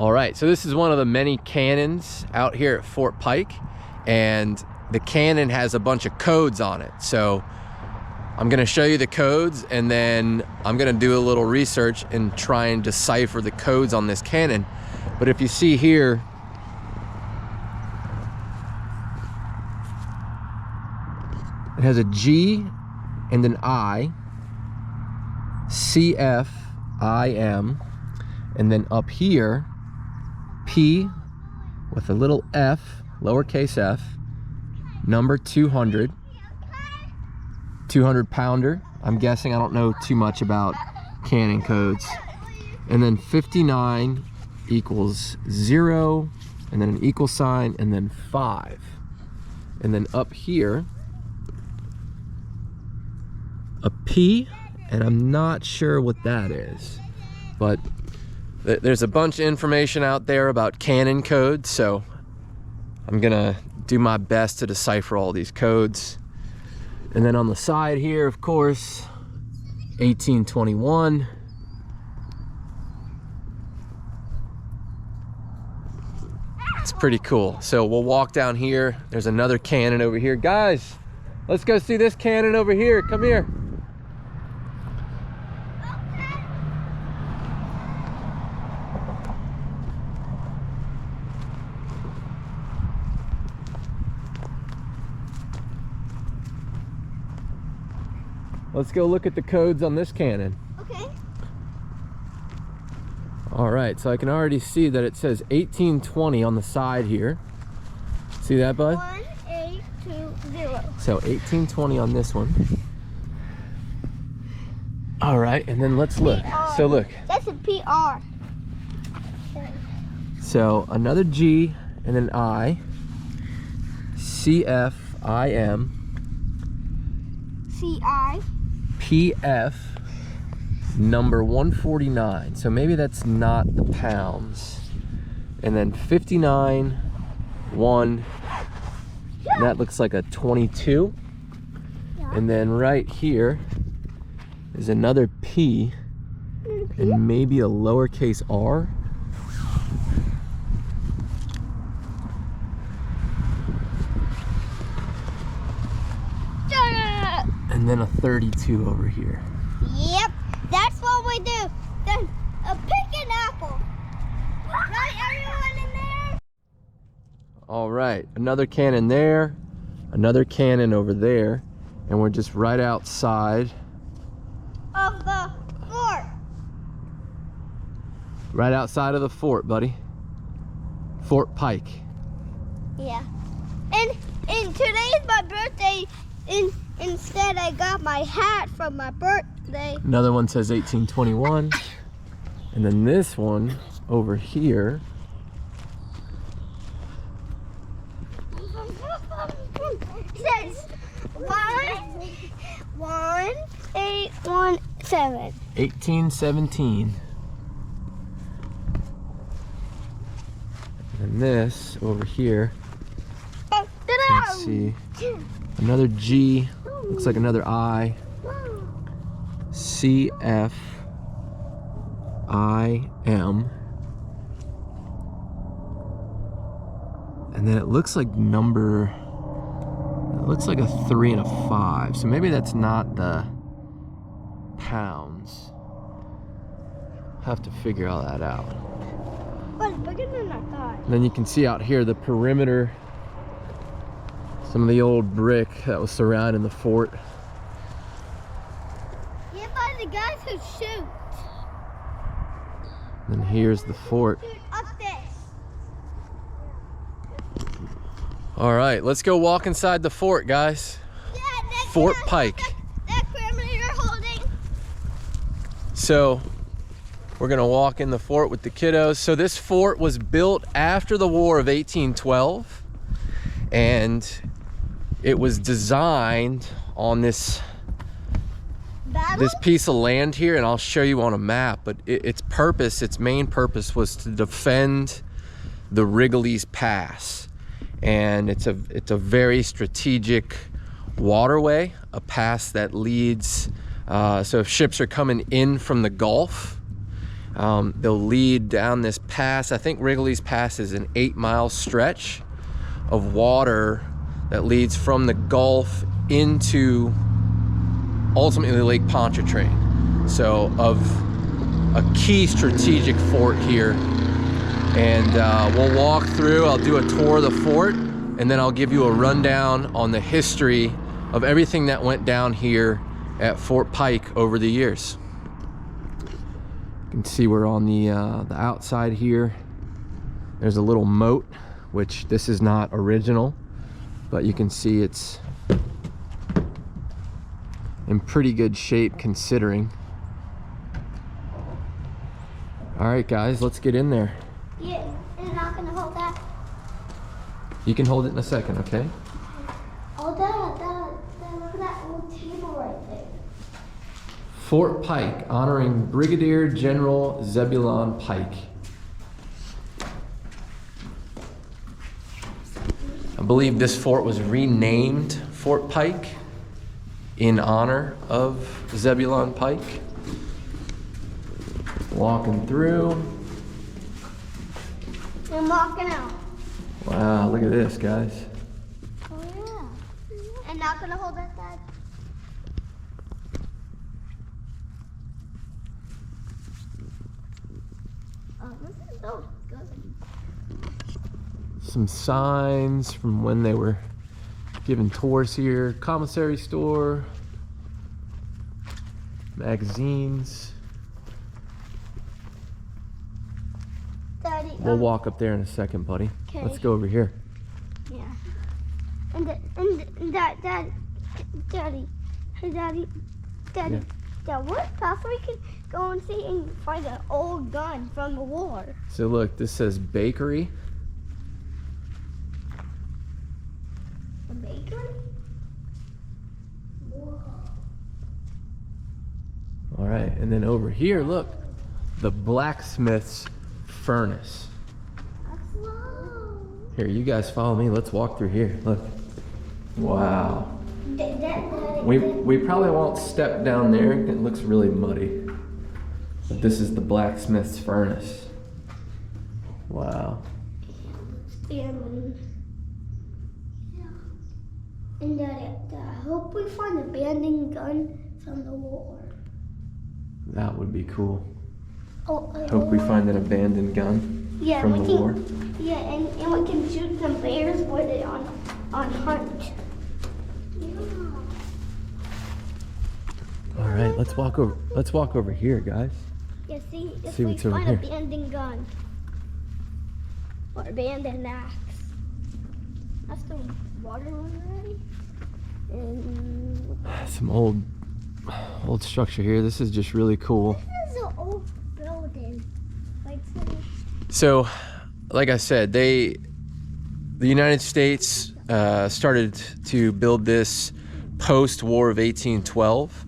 All right, so this is one of the many cannons out here at Fort Pike, and the cannon has a bunch of codes on it. So I'm gonna show you the codes, and then I'm gonna do a little research and try and decipher the codes on this cannon. But if you see here, it has a G and an I, CF, IM, and then up here, P with a little F, lowercase f, number 200, 200 pounder. I'm guessing, I don't know too much about cannon codes. And then 59 equals 0, and then an equal sign, and then 5. And then up here, a P, and I'm not sure what that is, but there's a bunch of information out there about cannon codes, so I'm gonna do my best to decipher all these codes. And then on the side here, of course, 1821. It's pretty cool. So we'll walk down here. There's another cannon over here. Guys, let's go see this cannon over here. Come here. Let's go look at the codes on this cannon. Okay. All right, so I can already see that it says 1820 on the side here. See that, bud? 1820. So 1820 on this one. All right, and then let's look. PR. So look. That's a PR. So another G and an I, CF, IM, CI. PF, number 149. So maybe that's not the pounds. And then 59, 1, and that looks like a 22. Yeah. And then right here is another P, and maybe a lowercase r. And then a 32 over here. Yep, that's what we do. Then a pick an apple. Right, everyone in there? All right, another cannon there, another cannon over there, and we're just right outside. Of the fort. Right outside of the fort, buddy. Fort Pike. Yeah. And today's my birthday. Instead, I got my hat from my birthday. Another one says 1821. And then this one over here. Says 1817. 1817. And this over here, let's see, another G, looks like another I, CF, IM, and then it looks like number, it looks like a 3 and a 5, so maybe that's not the pounds. Have to figure all that out. But it's bigger than I thought. And then you can see out here the perimeter, some of the old brick that was surrounding the fort. Yeah, by the guys who shoot. And here's the fort. Shoot up this. All right, let's go walk inside the fort, guys. Yeah, Fort Pike. That perimeter you're holding. So we're gonna walk in the fort with the kiddos. So this fort was built after the War of 1812, and it was designed on this piece of land here, and I'll show you on a map, but its main purpose was to defend the Wrigley's Pass. And it's a very strategic waterway, a pass that leads, so if ships are coming in from the Gulf, They'll lead down this pass. I think Wrigley's Pass is an 8-mile stretch of water that leads from the Gulf into ultimately Lake Pontchartrain. So of a key strategic fort here. And we'll walk through, I'll do a tour of the fort, and then I'll give you a rundown on the history of everything that went down here at Fort Pike over the years. You can see we're on the outside here. There's a little moat, which this is not original, but you can see it's in pretty good shape considering. All right, guys, let's get in there. Yeah, you're not gonna hold that. You can hold it in a second, okay? Oh, Dad, look at that old table right there. Fort Pike, honoring Brigadier General Zebulon Pike. I believe this fort was renamed Fort Pike in honor of Zebulon Pike. Walking through. I'm walking out. Wow, look at this, guys. Oh, yeah. And not gonna hold that, Dad. Oh, this is so good. Some signs from when they were giving tours here. Commissary store. Magazines. Daddy, We'll walk up there in a second, buddy. Okay. Let's go over here. Yeah. And Daddy, hey, Daddy, Yeah. Dad, what if we could go and see and find an old gun from the war? So look, this says bakery. A bakery? Whoa. All right, and then over here, look, the blacksmith's furnace. Whoa. Here, you guys follow me. Let's walk through here. Look. Wow. We probably won't step down there. It looks really muddy. But this is the blacksmith's furnace. Wow. And Daddy, I hope we find an abandoned gun from the war. That would be cool. Oh, Hope we find an abandoned gun yeah, from we the can, war. Yeah, and we can shoot some bears with it on hunt. Yeah. All right, let's walk over. Let's walk over here, guys. Yeah, see if See we what's over find here. abandoned gun or abandoned axe. That's the water one already. And Some old structure here. This is just really cool. this is an old building. Like, So, like I said, the United States started to build this post-war of 1812,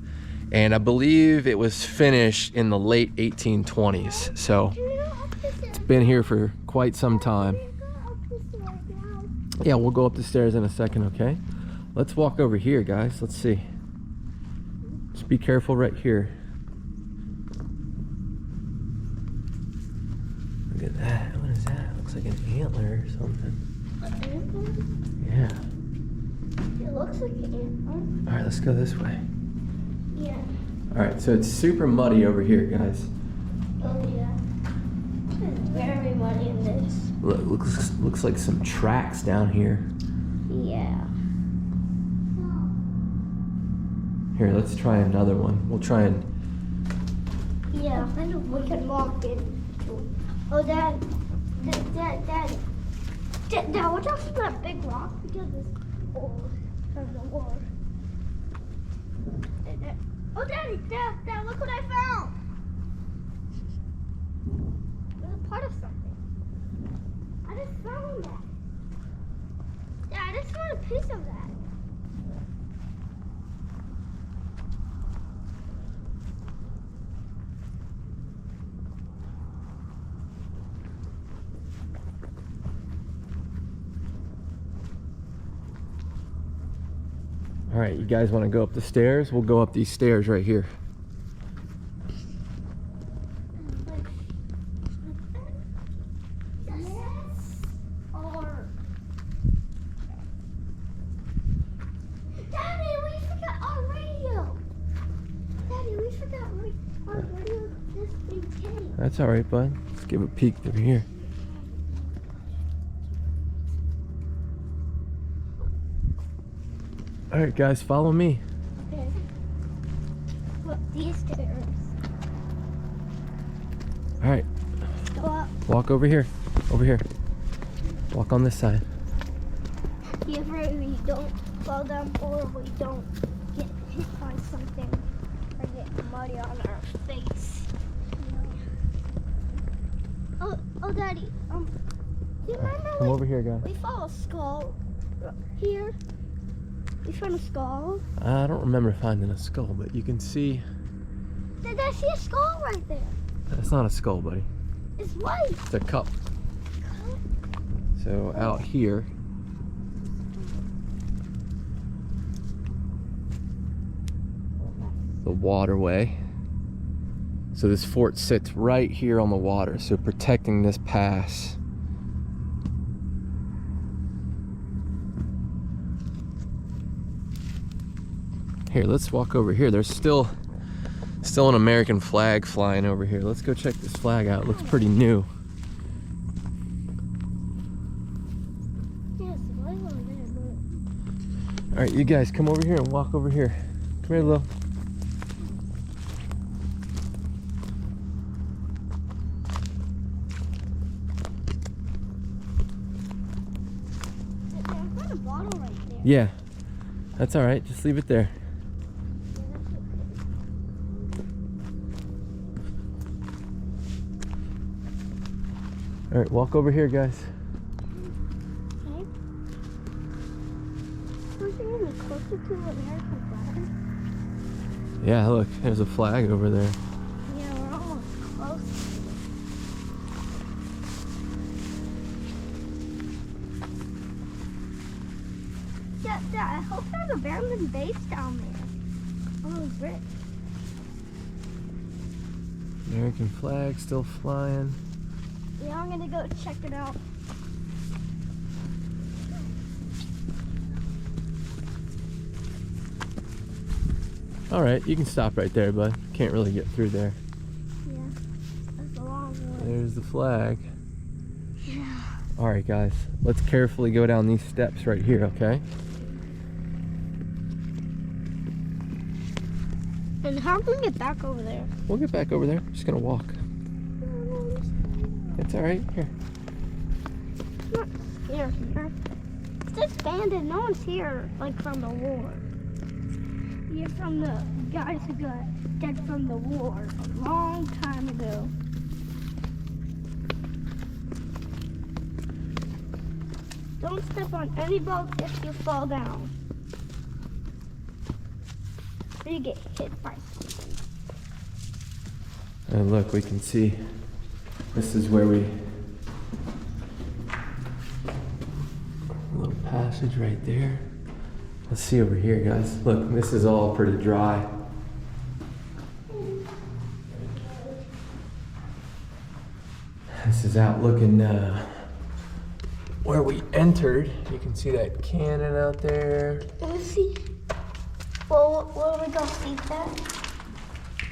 and I believe it was finished in the late 1820s. So, it's been here for quite some time. Yeah, we'll go up the stairs in a second, okay? Let's walk over here, guys. Let's see. Just be careful right here. Look at that. What is that? Looks like an antler or something. Yeah. It looks like an antler. All right, let's go this way. Yeah. All right, so it's super muddy over here, guys. Oh yeah. It's very muddy in this. Looks like some tracks down here. Yeah. Here, let's try another one. We'll try and... Yeah, and we can walk in. Oh, Dad, watch out for that big rock because it's old from the war. Oh, Daddy, Dad, look what I found. It's a part of something. I just found that. Yeah, I just found a piece of that. All right, you guys want to go up the stairs? We'll go up these stairs right here. Like That's all right, bud. Let's give a peek through here. All right, guys, follow me. Okay. Look, these stairs. All right, Go up. walk over here. Over here. Walk on this side. Here we don't fall down or we don't get hit by something or get muddy on our face. Oh, Daddy. Do you remember Come over here, guys. we saw a skull here? We found a skull. I don't remember finding a skull, but you can see. Did I see a skull right there? That's not a skull, buddy. It's white. It's a cup. So out here, the waterway. So this fort sits right here on the water, so protecting this pass. Here, let's walk over here. There's still an American flag flying over here. Let's go check this flag out. It looks pretty new. Yes, right over there. Look. All right, you guys come over here and walk over here. Come here, Lil. There's a bottle right there. Yeah, that's all right. Just leave it there. All right, walk over here, guys. Okay. Something in the closer to the American flag. Yeah, look, there's a flag over there. Yeah, we're almost close. Yeah, I hope there's a abandoned base down there. On those bricks. American flag still flying. Yeah, I'm gonna go check it out. All right, you can stop right there, bud. Can't really get through there. Yeah, that's a long one. There's the flag. Yeah. All right, guys, let's carefully go down these steps right here, okay? And how can we get back over there? We'll get back over there. Just gonna walk. It's all right. Here. I'm not scared here. It's just abandoned. No one's here, like from the war. You're from the guys who got dead from the war a long time ago. Don't step on any boats if you fall down. Or you get hit by something. And look, we can see this is where we. A little passage right there. Let's see over here, guys. Look, this is all pretty dry. This is out looking where we entered. You can see that cannon out there. Let's see. Well, where we go see that?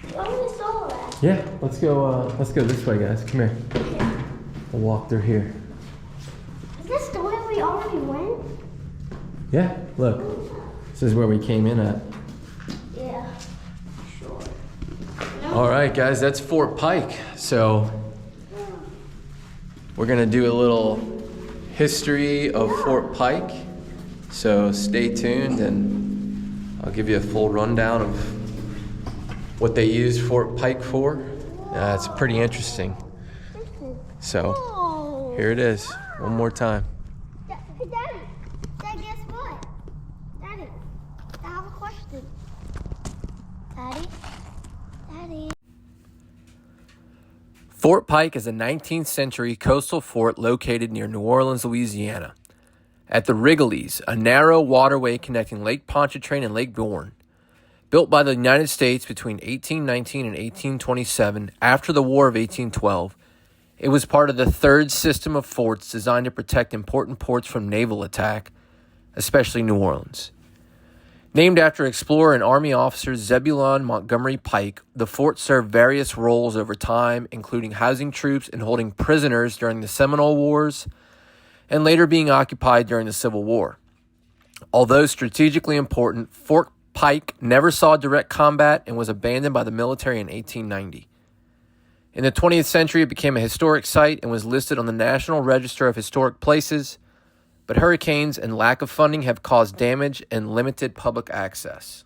We already saw that. Yeah, let's go this way, guys. Come here. Yeah. We'll walk through here. Is this the way we already went? Yeah, look. This is where we came in at. Yeah. Sure. All right, guys, that's Fort Pike. So we're gonna do a little history of Fort Pike. So stay tuned and I'll give you a full rundown of what they used Fort Pike for. It's pretty interesting. So Whoa. here it is, one more time. Hey, Daddy. Dad, guess what? Daddy, I have a question. Daddy. Fort Pike is a 19th century coastal fort located near New Orleans, Louisiana. At the Wrigley's, a narrow waterway connecting Lake Pontchartrain and Lake Bourne. Built by the United States between 1819 and 1827 after the War of 1812, it was part of the third system of forts designed to protect important ports from naval attack, especially New Orleans. Named after explorer and Army officer Zebulon Montgomery Pike, the fort served various roles over time, including housing troops and holding prisoners during the Seminole Wars, and later being occupied during the Civil War. Although strategically important, Fort Pike never saw direct combat and was abandoned by the military in 1890. In the 20th century, it became a historic site and was listed on the National Register of Historic Places, but hurricanes and lack of funding have caused damage and limited public access.